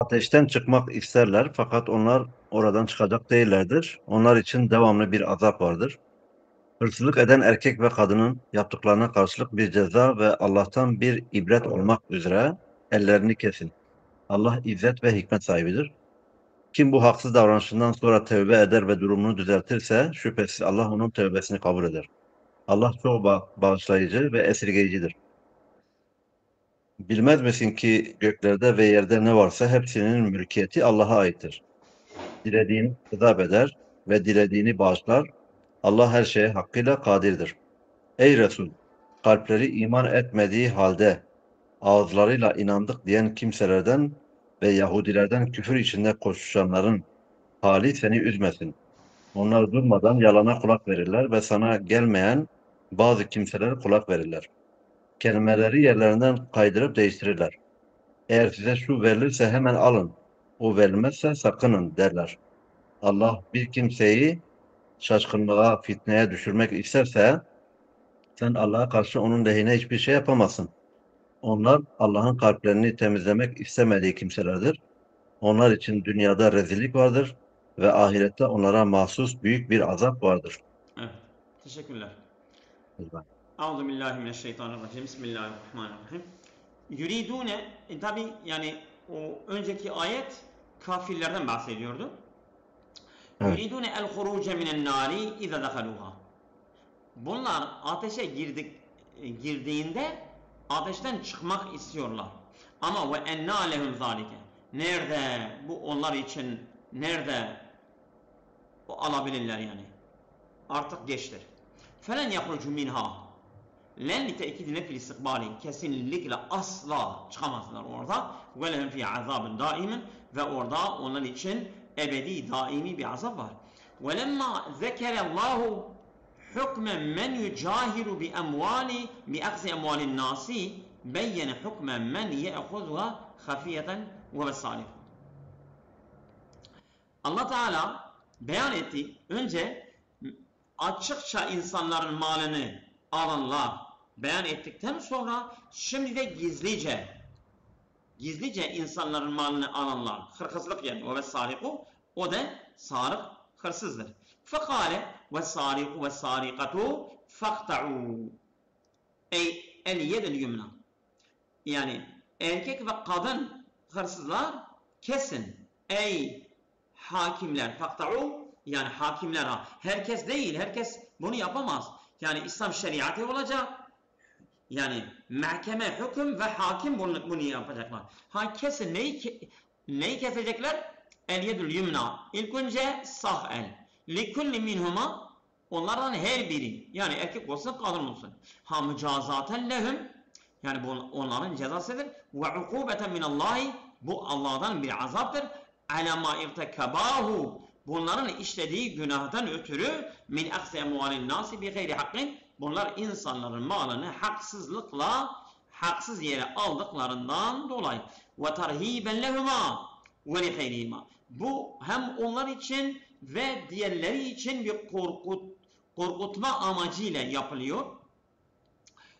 Ateşten çıkmak isterler fakat onlar oradan çıkacak değillerdir. Onlar için devamlı bir azap vardır. Hırsızlık eden erkek ve kadının yaptıklarına karşılık bir ceza ve Allah'tan bir ibret olmak üzere ellerini kesin. Allah izzet ve hikmet sahibidir. Kim bu haksız davranışından sonra tövbe eder ve durumunu düzeltirse şüphesiz Allah onun tövbesini kabul eder. Allah çok bağışlayıcı ve esirgeyicidir. Bilmez misin ki göklerde ve yerde ne varsa hepsinin mülkiyeti Allah'a aittir. Dilediğini azap eder ve dilediğini bağışlar. Allah her şeye hakkıyla kadirdir. Ey Resul! Kalpleri iman etmediği halde ağızlarıyla inandık diyen kimselerden ve Yahudilerden küfür içinde koşuşanların hali seni üzmesin. Onlar durmadan yalana kulak verirler ve sana gelmeyen bazı kimselere kulak verirler. Kelimeleri yerlerinden kaydırıp değiştirirler. Eğer size şu verilirse hemen alın, o verilmezse sakının derler. Allah bir kimseyi şaşkınlığa, fitneye düşürmek isterse sen Allah'a karşı onun lehine hiçbir şey yapamazsın. Onlar Allah'ın kalplerini temizlemek istemediği kimselerdir. Onlar için dünyada rezillik vardır ve ahirette onlara mahsus büyük bir azap vardır. Evet. Teşekkürler. Elbette. Euzubillahimineşşeytanirracim. Bismillahirrahmanirrahim. Yuridune, tabi yani o önceki ayet kafirlerden bahsediyordu. Evet. Yuridune el huruce minen nari iza dakaluha. Bunlar ateşe girdiğinde ateşten çıkmak istiyorlar. Ama ve enna lehum zalike. Nerede bu onlar için, nerede o alabilirler yani. Artık geçtir. Felen yahrucu minha. Len litekidine fil istikbali. Kesinlikle asla çıkamazlar orada. Ve lehum fi azabın daimin. Ve orada onlar için ebedi daimi bir azap var. Ve lemma zekerallahu hukmen men yücahiru bi akzi emvalin nasi beyyene hukmen men ye'khuzha hafiyeten ve vesalih. Allah Teala beyan etti. Önce açıkça insanların malını alanlar beyan ettikten sonra şimdi de gizlice insanların malını alanlar, hırsızlık yani o ve sariku, o da sarık hırsızdır. Fekale ve sariku ve sarikatu fakta'u ey el yedel yumna. Yani erkek ve kadın hırsızlar kesin. Ey hakimler fakta'u, yani hakimler ha. Herkes değil, herkes bunu yapamaz. Yani İslam şeriatı olacak. Yani mahkeme, hüküm ve hakim bunu yapacaklar. Ha kesin neyi kesecekler? El yedül yumna. İlk önce sağ el. Likulli minhuma, onlardan her biri. Yani erkek olsun kadın olsun. Ha mücazaten lehum, yani bu onların cezasıdır. Ve ukubeten minallahi, bu Allah'tan bir azaptır. Ala ma irtekabahu, bunların işlediği günahdan ötürü min aksi emvalin nasi bi gayri hakkın, bunlar insanların malını haksız yere aldıklarından dolayı. Ve terhiben lehuma ve li gayrihima, bu hem onlar için ve diğerleri için bir korkutma amacıyla yapılıyor.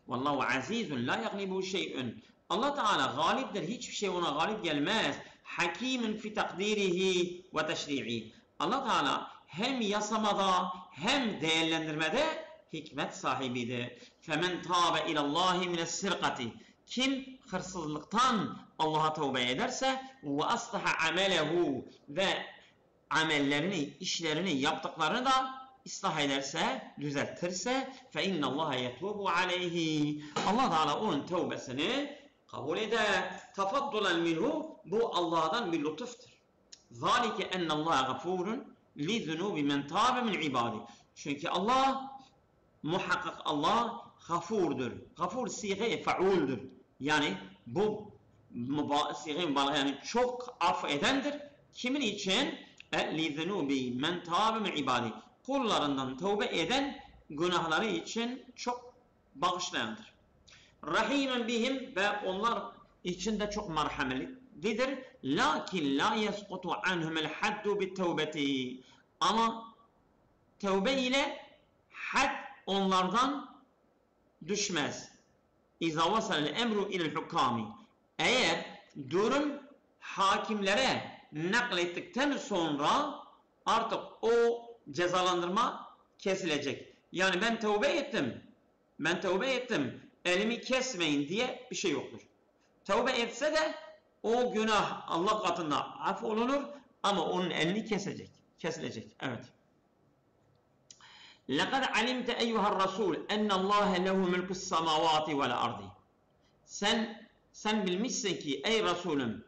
Vallahu azizun la yaglibu şey'ün. Allah Teala galiptir. Hiçbir şey ona galip gelmez. Hakimin fi takdirihi ve teşri'i. Allah Teala hem yasamada hem değerlendirmede hikmet sahibidir. Femen tabe ilallahi mine's-sirkati. Kim hırsızlıktan Allah'a tövbe ederse ve aslaha amelehu, ve amellerini, işlerini, yaptıklarını da ıslah ederse, düzeltirse fe innallaha yetubu aleyhi. Allah Teala onun tövbesini kabul eder. Tafaddulen minhu, bu Allah'tan bir lütuftur. Zalike ennallaha gafurun li zunubi men tabe min ibadi. Çünkü Allah, muhakkak Allah gafurdur. Gafur siğe fauldür. Yani bu siğe mübalağası, yani çok affedendir. Kimin için? Lizunubi men tabe min ibadi. Kullarından tövbe eden, günahları için çok bağışlayandır. Rahimen bihim, ve onlar için de çok merhametlidir. Lakin la yeskutu anhumul haddu bit tevbeti. Ama tövbe ile had onlardan düşmez. İza vasal emru ilel hukami. Eğer durum hakimlere naklettikten sonra artık o cezalandırma kesilecek. Yani ben tövbe ettim, elimi kesmeyin diye bir şey yoktur. Tövbe etse de o günah Allah katında affolunur ama onun elini kesilecek. Evet. لَقَدْ عَلِمْتَ اَيُّهَا الرَّسُولُ اَنَّ اللّٰهَ لَهُ مُلْكُ السَّمَاوَاتِ وَالْاَرْضِ Sen bilmişsin ki ey Resulüm,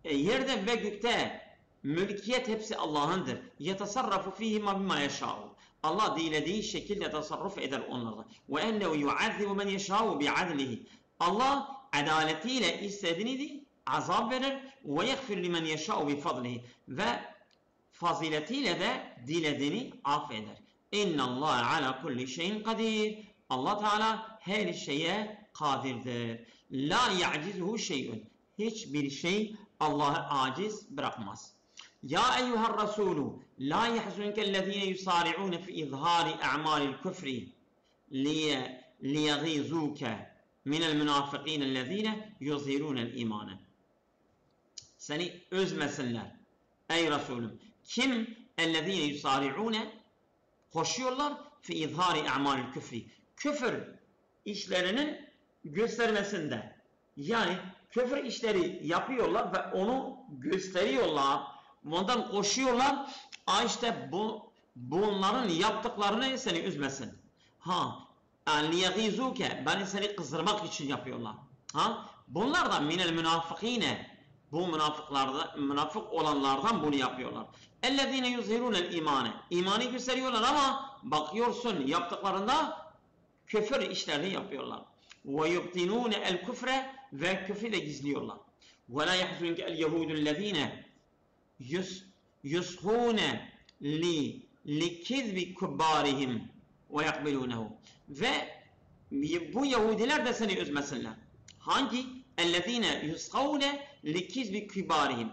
yerde ve gökte mülkiyet hepsi Allah'ındır. يَتَصَرَّفُ ف۪يهِمَا بِمَا يَشَاءُ Allah dilediği şekilde tasarruf eder onlarda. وَاَنَّهُ يُعَذِّبُ مَنْ يَشَاءُ بِعَدْلِهِ Allah adaletiyle istediğini azap verir. وَيَغْفِرْ لِمَنْ يَشَاءُ بِفَضْلِهِ ve faziletiyle de dilediğini affeder. اِنَّ اللّٰهَ عَلَى كُلِّ شَيْءٍ قَدِيرٌ Allah Teala her şeye kadirdir. La ya'cizuhu şey'un hiçbir şey Allah'ı aciz bırakmaz. Ya eyyuhar Resulü la yahzunkellezine yusari'un fi izhari a'malil küfri liyaghizuke minel münafıkînellezine yuzhirûnel imane. Seni üzmesinler ey Resulüm. Kim? Ellezine yusari'une koşuyorlar fi izhari a'malil küfri. Küfür işlerinin göstermesinde. Yani küfür işleri yapıyorlar ve onu gösteriyorlar. Ondan koşuyorlar. İşte bunların yaptıklarını seni üzmesin. Liyagizuke beni seni kızdırmak için yapıyorlar. Bunlar da minel münafıkine bu münafık olanlardan bunu yapıyorlar. Ellezine yuzhirunel imane imanı gösteriyorlar ama bakıyorsun yaptıklarında küfür işlerini yapıyorlar. Ve yubtinune el küfre ve küfrü de gizliyorlar. Ve la yahzunke el yehudellezine yushune li kizbi kubbarihim ve yakbilunehu. Ve bu Yahudiler de seni üzmesinler. Hangi? Ellezine yushune li kizbi kubbarihim.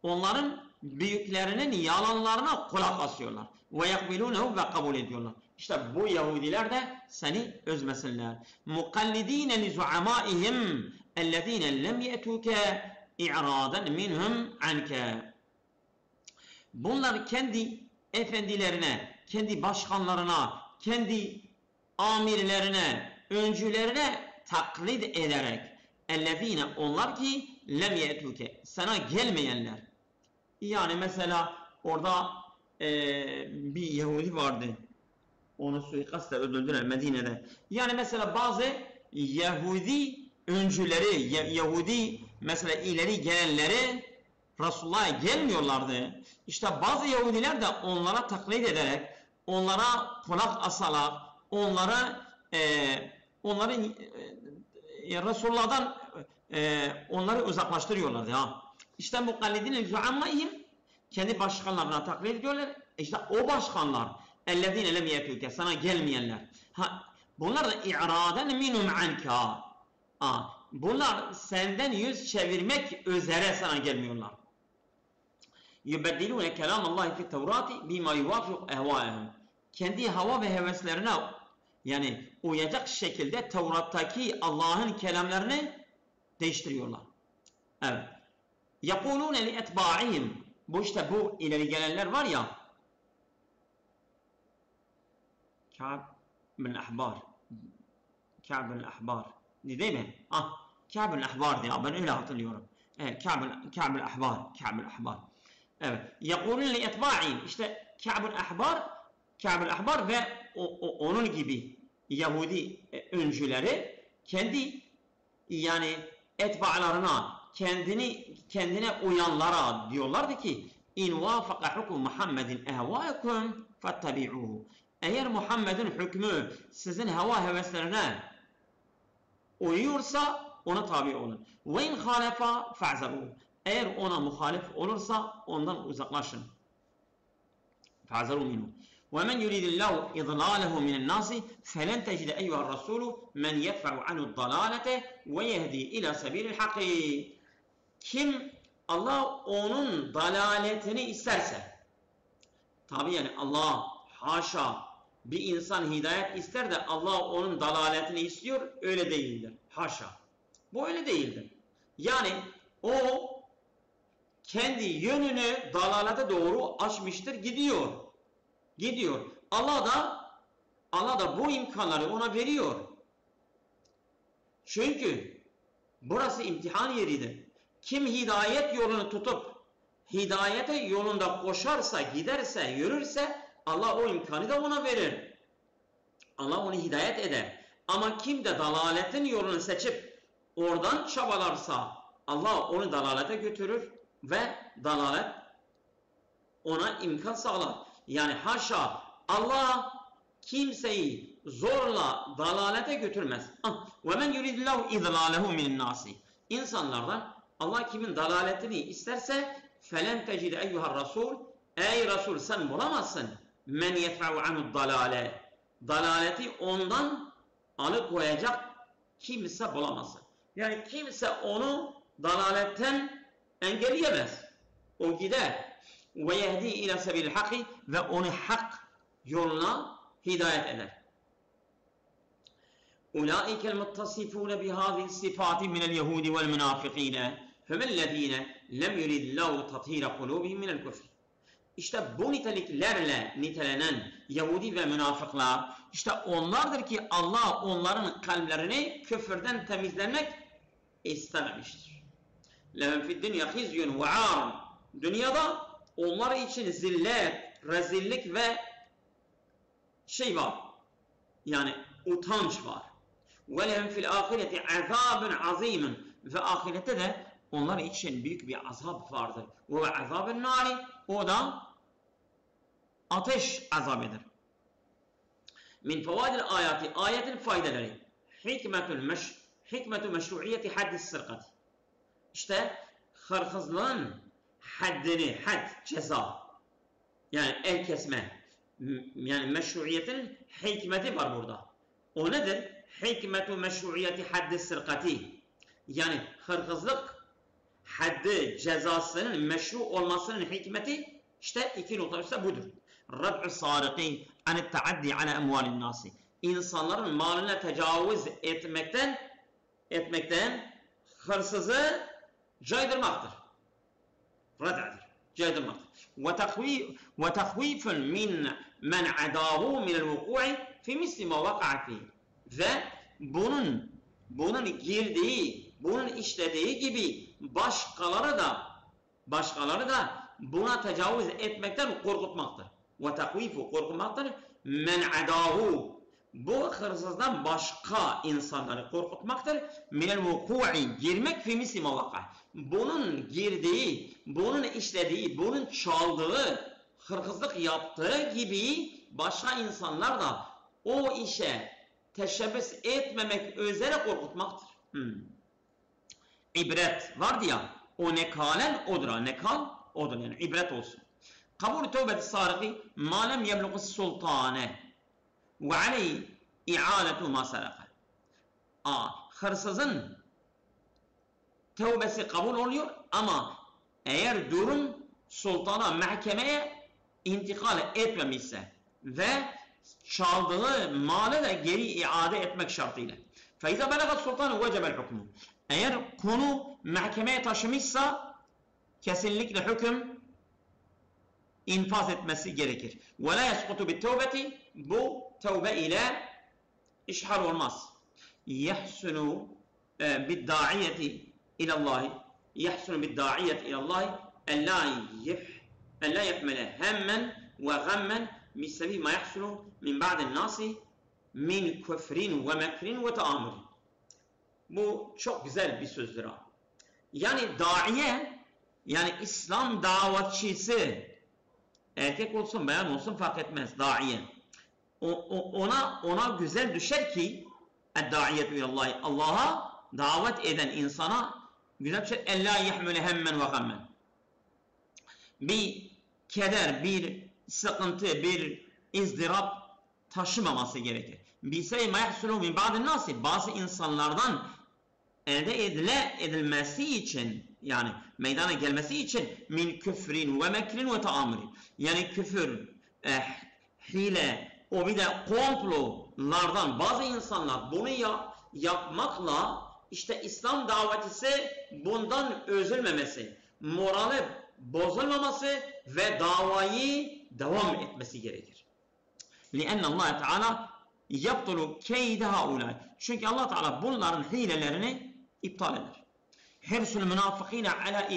Onların büyüklerinin yalanlarına kulak asıyorlar. Ve yakbilunehu ve kabul ediyorlar. İşte bu Yahudiler de seni üzmesinler. Mukallidine li zu'amaihim ellezine lem ye'tuke i'radan minhum anke. Bunlar kendi efendilerine, kendi başkanlarına, kendi amirlerine, öncülerine taklit ederek ellezine onlar ki lem ye'tuke sana gelmeyenler. Yani mesela orada bir Yahudi vardı. Onu suikastla öldürdüler Medine'de. Yani mesela bazı Yahudi öncüleri, Yahudi mesela ileri gelenleri Resulullah'a gelmiyorlardı. İşte bazı Yahudiler de onlara taklit ederek, onlara kulak asarak, onları Resulullah'dan onları uzaklaştırıyorlardı. İşte mukallidin zu'ammayhim kendi başkanlarına taklit ediyorlar. İşte o başkanlar ellezine lem yetuke sana gelmeyenler. Bunlar da i'radan minhum anka. Bunlar senden yüz çevirmek üzere sana gelmiyorlar. Yubeddilune kelamallahi fi Tevrati bima yuvafiq ehvaehum. Kendi hava ve heveslerine yani uyacak şekilde Tevrat'taki Allah'ın kelamlarını değiştiriyorlar. Evet. Yakulune li etba'ihim. Bu işte bu ileri gelenler var ya. Ka'b bin Ahbar. Ka'b bin Ahbar. Değil mi? Ka'b bin Ahbar diye. Ben öyle hatırlıyorum. Evet. Ka'b bin Ahbar. Evet. Yakulune li etba'ihim. İşte Ka'b bin Ahbar ve onun gibi Yahudi öncüleri kendi yani etba'larına kendine uyanlara diyorlardı ki in vafaka hukum Muhammedin ehvâekum fettabi'uhu. Eğer Muhammed'in hükmü sizin heva heveslerine uyuyorsa ona tabi olun. Ve in halefa fa'zaruhu. Eğer ona muhalif olursa ondan uzaklaşın. Fa'zaru minhu. وَمَنْ يُرِيدِ اللّٰهُ اِضْلَالَهُ مِنَ النَّاسِ فَلَنْ تَجِدَ اَيُّهَا الرَّسُولُ مَنْ يَدْفَعُ عَنُ الضَّلَالَةَ وَيَهْدِي اِلَى سَبِيلِ الْحَقِّ. Kim Allah onun dalaletini isterse, tabi yani Allah haşa bir insan hidayet ister de Allah onun dalaletini istiyor, öyle değildir. Haşa. Bu öyle değildir. Yani o kendi yönünü dalalete doğru açmıştır, gidiyor. Gidiyor. Allah da bu imkanları ona veriyor. Çünkü burası imtihan yeridir. Kim hidayet yolunu tutup hidayete yolunda koşarsa, giderse, yürürse Allah o imkanı da ona verir. Allah onu hidayet eder. Ama kim de dalaletin yolunu seçip oradan çabalarsa Allah onu dalalete götürür ve dalalet ona imkan sağlar. Yani haşa, Allah kimseyi zorla dalalete götürmez. وَمَنْ يُرِدْ اللّٰهُ اِذْلَالَهُ مِنَ النَّاسِ İnsanlardan Allah kimin dalaletini isterse فَلَنْ تَجِدَ اَيُّهَا الرَّسُولِ Ey Resul sen bulamazsın. مَنْ يَدْفَعُ عَنُ الضَّلَالَةِ Dalaleti ondan alıkoyacak kimse bulamazsın. Yani kimse onu dalaletten engelleyemez. O gider. وَيَهْدِي اِلَى سَبِيلِ الْحَقِّ Ve onu hak yoluna hidayet eder. اُولَٰئِكَ الْمُتَّصِفُونَ بِهَذِهِ الصِّفَاتِ مِنَ الْيَهُودِ وَالْمُنَافِقِينَ هُمَ الَّذ۪ينَ لَمْ يُرِدْ اللّٰهُ تَطْهِيرَ قُلُوبِهِمْ مِنَ الْكُفْرِ İşte bu niteliklerle nitelenen Yahudi ve münafıklar, işte onlardır ki Allah onların kalplerini küfürden temizlemek istememiştir. لَهُمْ فِي الدُّنْيَا خِزْيٌ وَعَارٌ Dünyada onlar için zillet, rezillik ve var. Yani utanç var. وَلَهُمْ فِي الْآخِرَةِ عَذَابٌ عَظِيمٌ Ve ahirette de onlar için büyük bir azap vardır. وَعَذَابٌ النَّارِ O da ateş azabıdır. Min fevaidil ayati ayetin faydaları. Hikmetu meşruiyeti haddis sırkati. İşte hırsızlığın haddini, ceza. Yani el kesme. Yani meşruiyetin hikmeti var burada. O nedir? Hikmetu meşruiyeti haddis sırkati. Yani hırsızlık haddi cezasının meşru olmasının hikmeti işte iki nokta işte budur. Rad'u sariqi anit taaddi ala emvalin nasi. İnsanların malına tecavüz etmekten hırsızı caydırmaktır. Rad'adır. Caydırmaktır. Ve tahvifun min men adahu min el-vuku'i fi misli ma vaka'a fi. Ve bunun girdiği, bunun işlediği gibi başkaları da buna tecavüz etmekten korkutmaktır. Ve takvifu korkutmaktır. Men adahu bu hırsızdan başka insanları korkutmaktır. Minel vuku'i girmek fi misli mavaka. Bunun girdiği, bunun işlediği, bunun çaldığı, hırsızlık yaptığı gibi başka insanlar da o işe teşebbüs etmemek üzere korkutmaktır. İbret vardı ya, o nekalen odur. Nekal odur yani ibret olsun. Kabul tövbeti sarıkı ma lem yebluğu sultane ve aleyh i'aletu ma saraka. Hırsızın tövbesi kabul oluyor ama eğer durum sultana, mahkemeye intikal etmemişse ve çaldığı malı da geri iade etmek şartıyla. فَاِذَا بَلَغَ السُّلْطَانُ وَجَبَ الْحُكْمُ Eğer konu mahkemeye taşımışsa kesinlikle hüküm infaz etmesi gerekir. وَلَا يَسْقُطُ بِالتَّوْبَةِ Bu tevbe ile işhar olmaz. يَحْسُنُ بِالدَّاعِيَةِ اِلَى اللّٰهِ يَحْسُنُ بِالدَّاعِيَةِ اِلَى اللّٰهِ اَلَّا يَحْمَلَ هَمًّا وَغَمًّا مِسَّبِي مَا يَحْسُنُ مِنْ بَعْدِ النَّاسِ مِنْ كُفْرٍ وَمَكْرٍ وَتَآمُرٍ Bu çok güzel bir sözdür ha. Yani daiye, yani İslam davetçisi, erkek olsun bayan olsun fark etmez, daiye. Ona güzel düşer ki اَدْدَاعِيَةُ اِلَى Allah'a davet eden insana güzel bir şey. اَلَّا يَحْمُلَ هَمًّا وَغَمًّا Bir keder, bir sıkıntı, bir ızdırap taşımaması gerekir. بِسَيْ مَا يَحْسُلُوا مِنْ بَعْدِ النَّاسِ Bazı insanlardan elde edilmesi için, yani meydana gelmesi için min küfrin ve mekrin ve taamrin. Yani küfür, hile, o bir de komplolardan bazı insanlar bunu yapmakla işte İslam davetisi bundan üzülmemesi, morali bozulmaması ve davayı devam etmesi gerekir. لِأَنَّ اللّٰهَ Teala يَبْطُلُ كَيْدَ هَؤُلَاءِ Çünkü Allah Teala bunların hilelerini iptal eder. Hirsul münafıkîne ala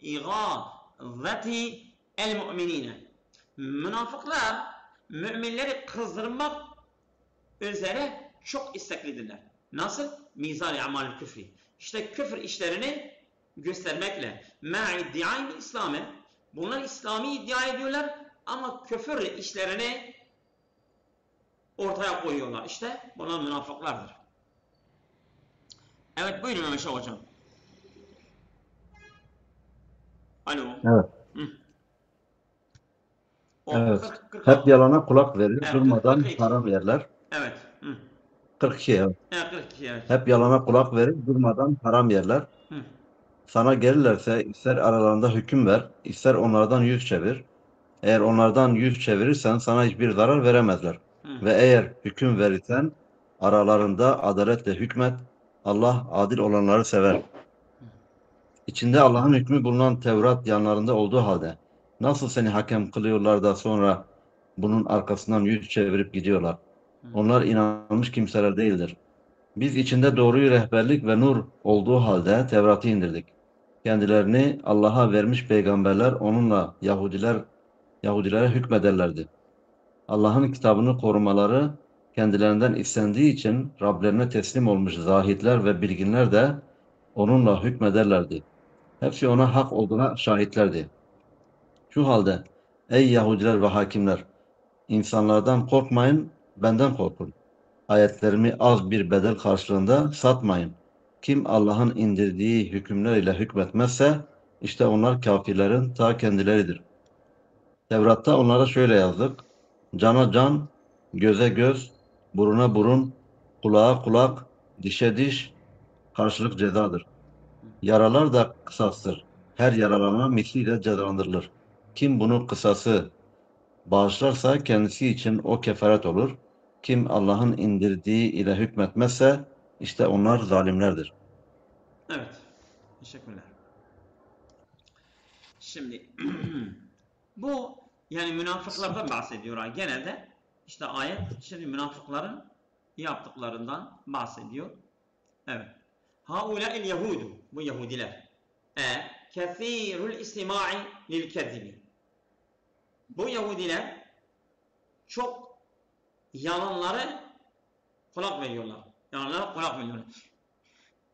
igâzeti el mu'minîne Münafıklar müminleri kızdırmak üzere çok isteklidirler. Nasıl? Mizan-ı amal küfri. İşte küfür işlerini göstermekle. Ma'iddi'ayim İslam'ı. Bunlar İslami iddia ediyorlar ama küfür işlerini ortaya koyuyorlar. İşte bunlar münafıklardır. Evet buyurun Mehmet Şah hocam. Alo. Evet. Hı. Evet. 40 Hep yalana kulak verir, evet, durmadan 42. haram yerler. Evet. Hı. 42 evet. Evet 42 evet. Hep yalana kulak verir, durmadan haram yerler. Hı. Sana gelirlerse ister aralarında hüküm ver, ister onlardan yüz çevir. Eğer onlardan yüz çevirirsen sana hiçbir zarar veremezler. Hı. Ve eğer hüküm verirsen aralarında adaletle hükmet. Allah adil olanları sever. İçinde Allah'ın hükmü bulunan Tevrat yanlarında olduğu halde nasıl seni hakem kılıyorlar da sonra bunun arkasından yüz çevirip gidiyorlar? Onlar inanmış kimseler değildir. Biz içinde doğruyu rehberlik ve nur olduğu halde Tevrat'ı indirdik. Kendilerini Allah'a vermiş peygamberler onunla Yahudilere hükmederlerdi. Allah'ın kitabını korumaları kendilerinden istendiği için Rablerine teslim olmuş zahitler ve bilginler de onunla hükmederlerdi. Hepsi ona hak olduğuna şahitlerdi. Şu halde ey Yahudiler ve hakimler, insanlardan korkmayın, benden korkun. Ayetlerimi az bir bedel karşılığında satmayın. Kim Allah'ın indirdiği hükümler ile hükmetmezse işte onlar kafirlerin ta kendileridir. Tevrat'ta onlara şöyle yazdık. Cana can, göze göz, buruna burun, kulağa kulak, dişe diş, karşılık cezadır. Yaralar da kısastır. Her yaralana misliyle cezalandırılır. Kim bunu kısası bağışlarsa kendisi için o kefaret olur. Kim Allah'ın indirdiği ile hükmetmezse işte onlar zalimlerdir. Evet. Teşekkürler. Şimdi bu yani münafıklardan bahsediyor genelde. İşte ayet şimdi münafıkların yaptıklarından bahsediyor. Evet. Haulâ'il Yahudu bu Yahudiler. Kethîrul istima'i lil kezibi. Bu Yahudiler çok yalanlara kulak veriyorlar. Yalanlara kulak veriyorlar.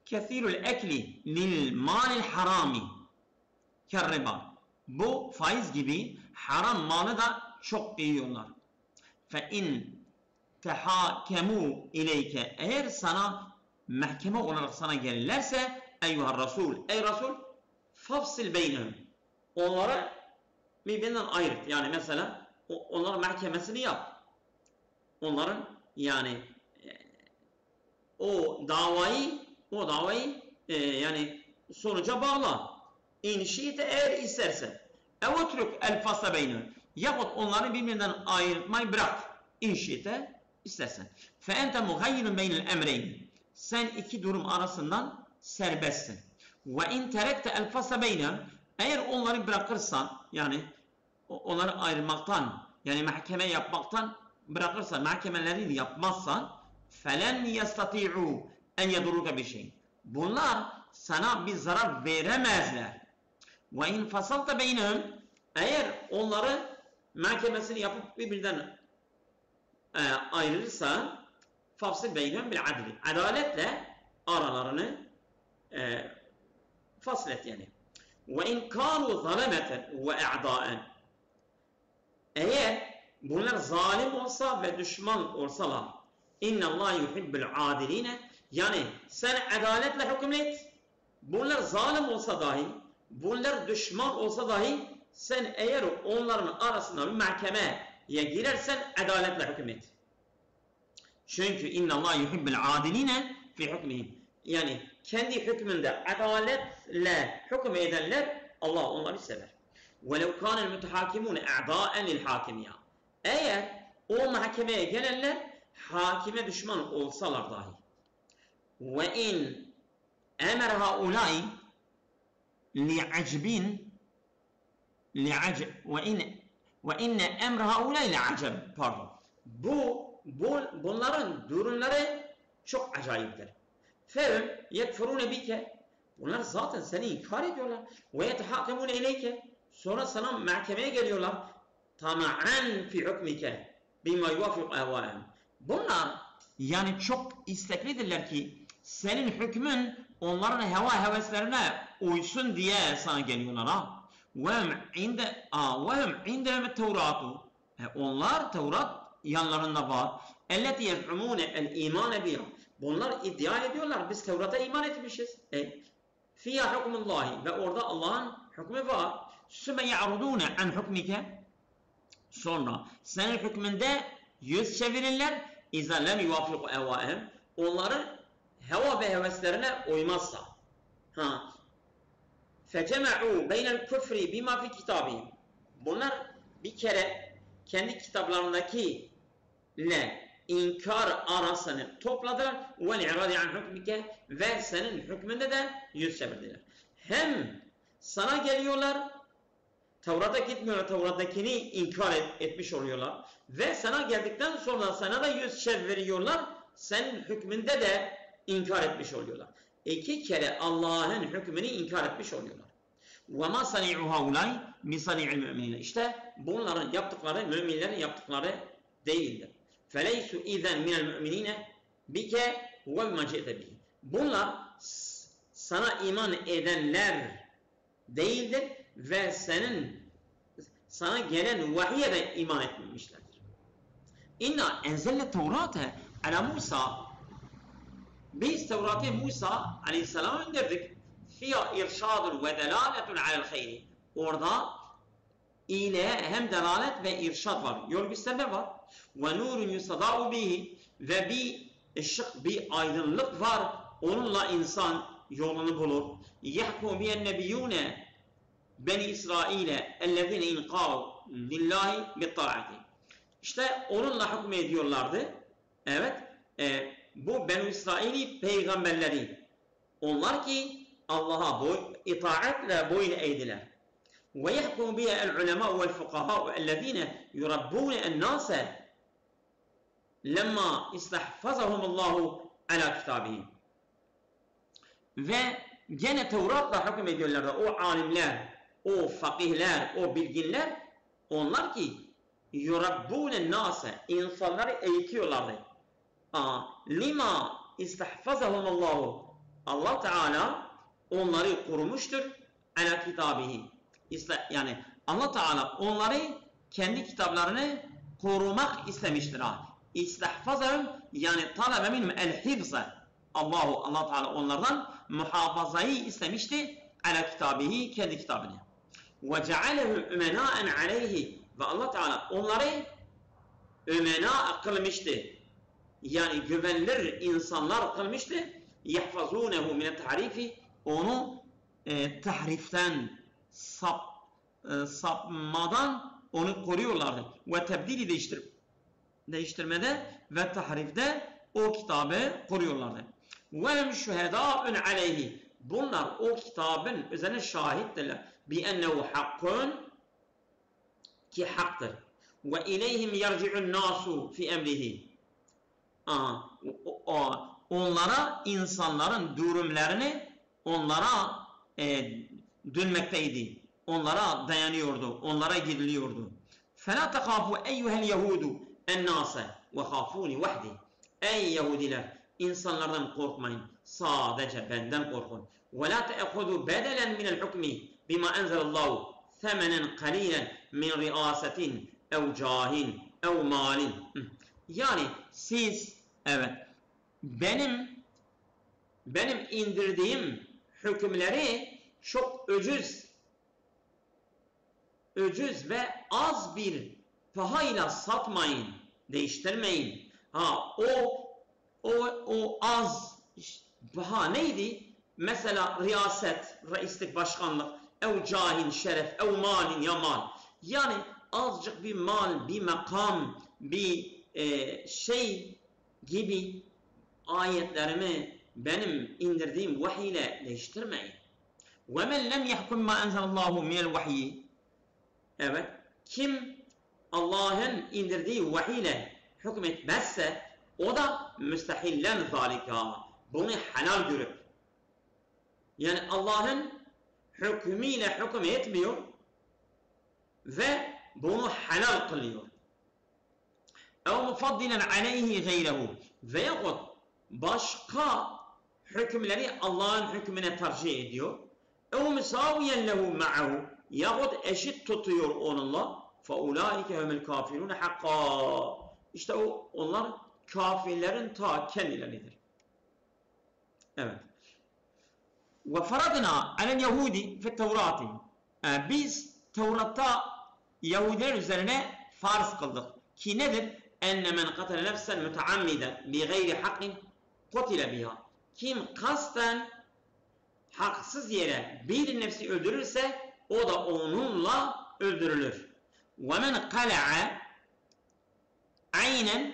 Kethîrul ekli lil malil harami kerriba. Bu faiz gibi haram malı da çok yiyorlar. Fe in tehakemu ileyke eğer sana mahkeme olarak sana gelirlerse eyyuhar Resul ey Resul fafsil beynehum onlara birbirinden ayırt. Yani mesela onların mahkemesini yap. Onların yani o davayı yani sonuca bağla. İnşiite eğer isterse. Evutruk el fasla beynehum yahut onları birbirinden ayırtmayı bırak. İnşiite istersen. Fe ente muhayyirun beynel emreyn. Sen iki durum arasından serbestsin. Ve in terekte el fasla beynehum eğer onları bırakırsan yani onları ayırmaktan yani mahkeme yapmaktan bırakırsan mahkemelerini yapmazsan felen yestati'u en yedurruka bir şey. Bunlar sana bir zarar veremezler. Ve in fasalta beynehum eğer onları mahkemesini yapıp birbirinden ayrılırsa fafsil beynehum bil adli. Adaletle aralarını faslet yani. Ve in kanu zalemeten ve a'daen eğer bunlar zalim olsa ve düşman olsalar innallâhe yuhibbul adiline yani sen adaletle hükmet bunlar zalim olsa dahi bunlar düşman olsa dahi sen eğer onların arasında bir mahkemeye girersen adaletle hükmet. Çünkü innallâhe yuhibbul adiline fi hükmihim yani kendi hükmünde adaletle hüküm edenler Allah onları sever. وَلَوْ كَانَ الْمُتَحَاكِمُونَ اَعْضَاءً لِلْحَاكِمِيَا eğer o mahkemeye gelenler hakime düşman olsalar dahi وَاِنْ اَمَرْ هَؤُلَاءِ li'acbin ve inne emr haulâ li'aceb. Pardon. Bunların durumları çok acayiptir. Fehum yekfurune bike. Bunlar zaten seni inkar ediyorlar. Ve yetehakemune ileyke. Sonra sana mahkemeye geliyorlar. Tama'an fi hukmike bima yuvafik ehvâhem. Bunlar yani çok isteklidirler ki senin hükmün onların heva heveslerine uysun diye sana geliyorlar ha. Ve indehum Tevratu. Onlar Tevrat yanlarında var. Elleti yez'umune el imane biha. Bunlar iddia ediyorlar biz Tevrat'a iman etmişiz. Fiyâ hukmullahi ve orada Allah'ın hükmü var. Sümme ya'rudûne an hukmike. Sonra senin hükmünde yüz çevirirler. İzâ lem yuvâfiku evâhem. Onların heva ve heveslerine uymazsa. Fecema'u beynel küfri bima fi kitabihim. Bunlar bir kere kendi kitaplarındaki ile inkar arasını topladılar. Ve'l-i'râdi an hukmike ve senin hükmünde de yüz çevirdiler. Hem sana geliyorlar, Tevrat'a gitmiyorlar, Tevrat'takini inkar etmiş oluyorlar. Ve sana geldikten sonra sana da yüz çeviriyorlar, senin hükmünde de inkar etmiş oluyorlar. İki kere Allah'ın hükmünü inkar etmiş oluyorlar. وَمَا سَنِعُ هَوْلَيْ مِسَنِعِ الْمُؤْمِنِينَ. İşte bunların yaptıkları, müminlerin yaptıkları değildir. فَلَيْسُ اِذَنْ مِنَ الْمُؤْمِنِينَ بِكَ وَمَا جِئْتَ بِهِ. Bunlar sana iman edenler değildir ve sana gelen vahiye de iman etmemişlerdir. İnna enzelne Tevrat'e ala Musa. Biz Tevrat'ı Musa aleyhisselam'a indirdik. Fiyâ irşâdun ve delâletun alel hayri. Orada iyiliğe hem delalet ve irşad var. Yol gösterme var. Ve nurun yusadâ'u bihi. Ve bir ışık, bir aydınlık var. Onunla insan yolunu bulur. Yahkum biyen nebiyyûne Beni İsrail'e ellezine inqâv lillahi bittâati. İşte onunla hükmediyorlardı. Evet. Bu Beni İsrail'i peygamberleri. Onlar ki Allah'a itaatle boyun eğdiler. Ve yahkum biha el-ulema ve'l-fuqaha ellezine yurabbûne en-nâse lemma istahfazahumullahu ala kitabihim. Ve gene Tevrat'la hükmediyorlardı. O alimler, o fakihler, o bilginler, onlar ki yurabbûne en-nâse, insanları eğitiyorlardı. Lima istahfazahumullahu. Allah Teala onları korumuştur. Ala kitabihi. Yani Allah Teala onları kendi kitaplarını korumak istemiştir. İstahfazahum yani talabe minhum el-hifza. Allah Teala onlardan muhafazayı istemişti. Ala kitabihi kendi kitabını. Ve cealehum ümenâen aleyhi. Ve Allah Teala onları ümena kılmıştı. Yani güvenilir insanlar kılmıştı. Yahfazunehu mine tahrifi. Onu tahriften, sapmadan onu koruyorlardı. Ve tebdili değiştirmede ve tahrifte o kitabı koruyorlardı. Ve lem şühedâ'un aleyhi. Bunlar o kitabın üzerine şahittirler. Bi ennehu hakkun ki haktır. Ve ileyhim yerci'un nasu fi emrihi. Onlara insanların durumlarını onlara dönmekteydi. Onlara dayanıyordu. Onlara gidiliyordu. فَلَا تَخَافُوا اَيُّهَا الْيَهُودُ اَنَّاسَ وَخَافُونِ وَحْدِ. Ey Yahudiler! İnsanlardan korkmayın. Sadece benden korkun. وَلَا تَأْخُذُوا بَدَلًا مِنَ الْحُكْمِ بِمَا أَنْزَلَ اللّٰهُ ثَمَنًا قَلِيلًا مِنْ رِئَاسَةٍ اَوْ جَاهٍ اَوْ مَالٍ. Yani siz evet benim indirdiğim hükümleri çok öcüz ve az bir pahayla satmayın, değiştirmeyin. O az paha neydi? Mesela riyaset, reislik, başkanlık, ev cahil, şeref, ev malin, ya mal. Yani azıcık bir mal, bir makam, bir şey gibi ayetlerimi benim indirdiğim vahiy ile değiştirmeyin. وَمَنْ لَمْ يَحْكُمْ مَا أَنْزَلَ اللّٰهُ مِنَ الْوَحْيِ. Evet. Kim Allah'ın indirdiği vahiy ile hükmetmezse o da müstehillen zalika. Bunu helal görüp. Yani Allah'ın hükmüyle hüküm etmiyor ve bunu helal kılıyor. اَوْ مُفَضِّلًا عَلَيْهِ غَيْرَهُ veyahut başka hükümleri Allah'ın hükmüne tercih ediyor. اَوْ مُسَاوِيًا لَهُ مَعَهُ yahut eşit tutuyor onunla. فَاُولَٰئِكَ هُمُ الْكَافِرُونَ حَقًّا. İşte onlar kafirlerin ta kendileridir. Evet. وَفَرَضْنَا عَلَى الْيَهُودِ فِي التَّوْرَاتِ. Biz Tevrat'ta Yahudiler üzerine farz kıldık. Ki nedir? اَنَّ مَنْ قَتَلَ نَفْسًا مُتَعَمِّدًا بِغَيْرِ حَقٍ قُتِلَ بِهَا. Kim kasten haksız yere bir nefsi öldürürse o da onunla öldürülür. وَمَنْ قَلَعَ عَيْنًا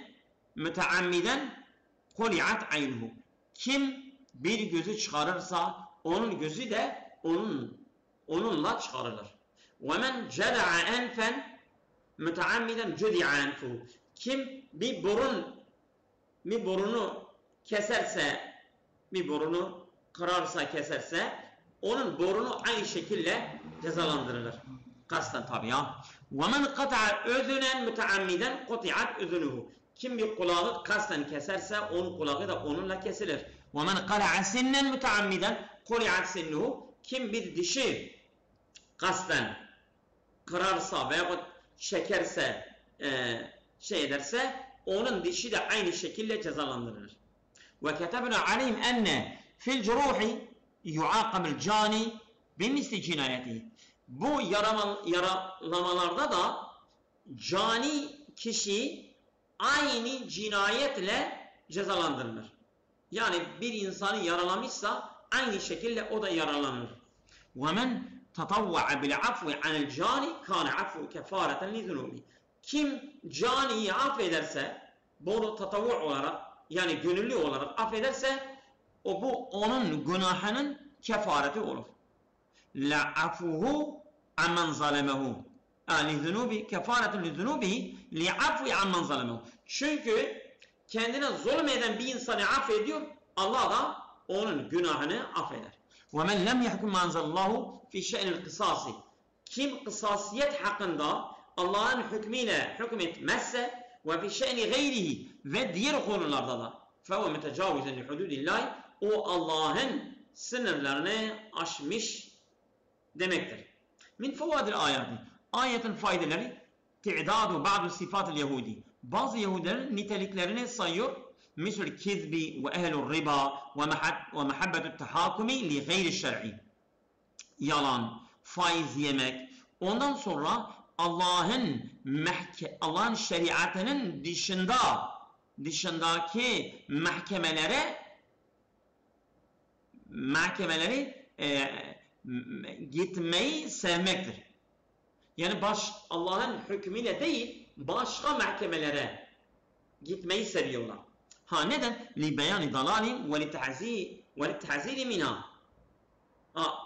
مُتَعَمِّدًا قُلِعَتْ عَيْنُهُ. Kim bir gözü çıkarırsa onun gözü de onunla çıkarılır. وَمَنْ جَدَعَ أَنْفًا مُتَعَمِّدًا جُدِعَ أَنْفُهُ. Kim bir burunu keserse, bir burunu kırarsa, keserse onun burnu aynı şekilde cezalandırılır. Kasten tabi ya. وَمَنْ قَطَعَ اُذُنًا مُتَعَمِّدًا قُطِعَتْ اُذُنُهُ. Kim bir kulağı kasten keserse onun kulağı da onunla kesilir. وَمَنْ قَلَعَ سِنًّا مُتَعَمِّدًا قُلِعَتْ سِنُّهُ. Kim bir dişi kasten kırarsa veya çekerse, ederse onun dişi de aynı şekilde cezalandırılır. وَكَتَبْنَا عَلَيْهِمْ أَنَّ فِي الْجُرُوحِ يُعَاقَبِ الْجَانِ بِمِثْلِ جِنَايَتِهِ. Bu yaralamalarda da cani kişi aynı cinayetle cezalandırılır. Yani bir insanı yaralamışsa aynı şekilde o da yaralanır. وَمَنْ تَطَوَّعَ بِالْعَفْوِ عَنِ الْجَانِ كَانَ عَفْوُ كَفَارَةً لِذُنُوبِهِ. Kim caniyi affederse, bunu tatavvu olarak yani gönüllü olarak affederse bu onun günahının kefareti olur. لَعَفُوهُ عَمَّنْ ظَلَمَهُ لِذُنُوبِهِ كَفَارَةً لِذُنُوبِهِ لِعَفْوِ عَمَّنْ ظَلَمَهُ. Çünkü kendine zulmeden bir insanı affediyor, Allah da onun günahını affeder. وَمَنْ لَمْ يَحْكُمْ مَا أَنْزَلَ اللّٰهُ فِي شَأْنِ الْقِصَاصِ. Kim kısasiyet hakkında Allah'ın hükmüyle hükmetmezse ve fi şe'ni gayrihi ve diğer konularda da فَهُوَ مُتَجَاوِزًا لِحُدُودِ اللّٰهِ. O Allah'ın sınırlarını aşmış demektir. Min fevadil ayati. Ayetin faydeleri ti'dadu ba'du sifatil yahudi. Bazı Yahudilerin niteliklerini sayıyor. Misal kizbi ve ehlur riba ve mehabbetut tahakumi li gayri şer'i. Yalan, faiz yemek. Ondan sonra Allah'ın şeriatının dışındaki mahkemeleri gitmeyi sevmektir. Yani Allah'ın hükmüyle değil başka mahkemelere gitmeyi seviyorlar. Neden? لِبَيَانِ دَلَالٍ وَلِتَّحَزِيرِ مِنَا.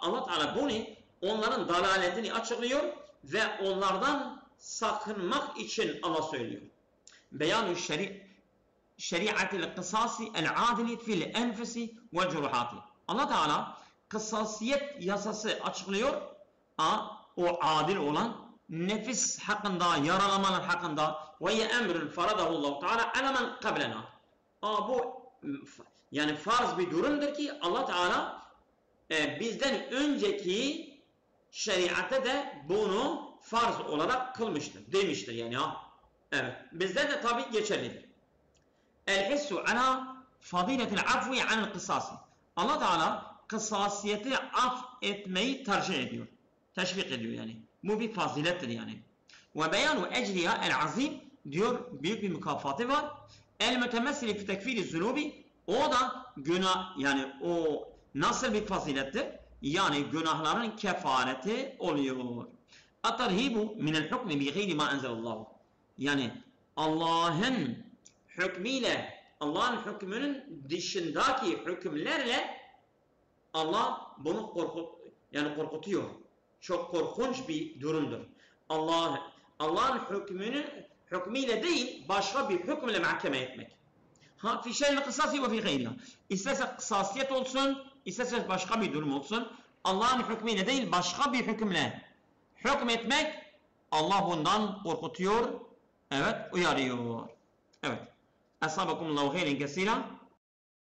Allah Teala bunu onların dalaletini açıklıyor ve onlardan sakınmak için Allah söylüyor. Beyan-ı şeriatil kısasi el-adili fil enfesi ve curuhati. Allah Teala kısasiyet yasası açıklıyor. O adil olan nefis hakkında, yaralamalar hakkında ve emrün faradahullahu Teala alemen kablena. Bu yani farz bir durumdur ki Allah Teala bizden önceki şeriatte de bunu farz olarak kılmıştır, demiştir yani. Evet, bizde de tabi geçerlidir. El-hissu ala fadiletil afvi anil kısasi. Allah Teala kısasiyeti af etmeyi tercih ediyor. Teşvik ediyor yani. Bu bir fazilettir yani. Ve beyanu ecriha el-azim diyor, büyük bir mükafatı var. El-mütemessili fi tekfiri zunubi. O da günah, yani o nasıl bir fazilettir? Yani günahların kefareti oluyor. At-tarhibu minel hukmi bi gayri ma enzelallahu. Yani Allah'ın hükmüyle, Allah'ın hükmünün dışındaki hükümlerle Allah bunu Yani korkutuyor. Çok korkunç bir durumdur. Allah'ın hükmüyle değil, başka bir hükümle mahkeme etmek. Ha, fi şeyin kısasi ve fi gayriha. İsterse kısasiyet olsun, isterse başka bir durum olsun. Allah'ın hükmüyle değil, başka bir hükümle hükmetmek, Allah bundan korkutuyor. Evet, uyarıyor. Evet. Esabekumullahu hayren kesira.